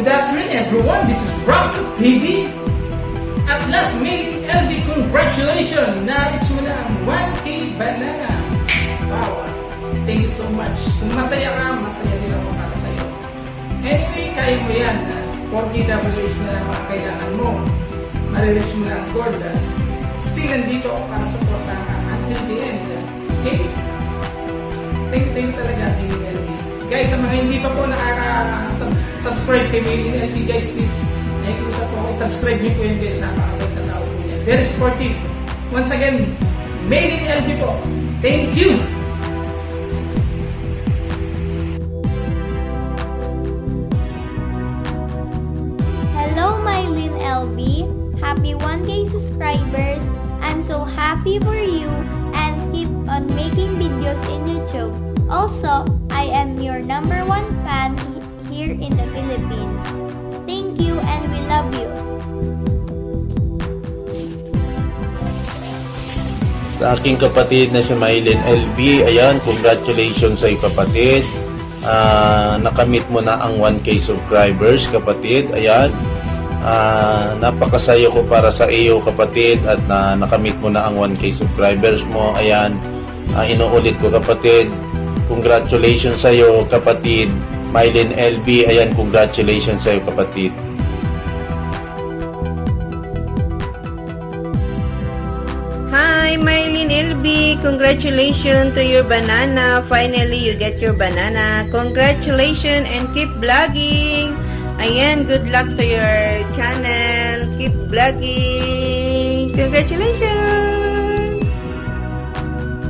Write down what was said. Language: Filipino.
Good afternoon everyone, this is Robson TV. At last, Maylin LB, congratulations! Na-reach mo na ang 1K banana. Wow, thank you so much. Kung masaya ka, masaya din ako para sa'yo. Anyway, kaya mo yan. 4 KWH na lang mga kailangan mo. Marireach mo na ang goal. Still, nandito ako para supportahan ka until the end. Okay? Thank you talaga, Maylin LB. Guys, sa mga hindi pa po nakaka-subscribe kay Maylin LB, guys, please, nakikiusap po ako, subscribe niyo po yan, guys, napakaganda tao po yan. Very supportive. Once again, Maylin LB po. Thank you! Hello, Maylin LB. Happy 1K subscribers. I'm so happy for you and keep on making videos in YouTube. Also, I am your #1 fan here in the Philippines. Thank you and we love you. Sa aking kapatid na si Maylin LB, ayan, congratulations sa kapatid. Nakamit mo na ang 1K subscribers, kapatid. Ayan, napakasaya ko para sa iyo, kapatid, at nakamit mo na ang 1K subscribers mo. Ayan, inuulit ko, kapatid, congratulations sa iyo, kapatid. Maylin LB, ayan, congratulations sa iyo, kapatid. Hi, Maylin LB. Congratulations to your banana. Finally, you get your banana. Congratulations and keep vlogging. Ayan, good luck to your channel. Keep vlogging. Congratulations.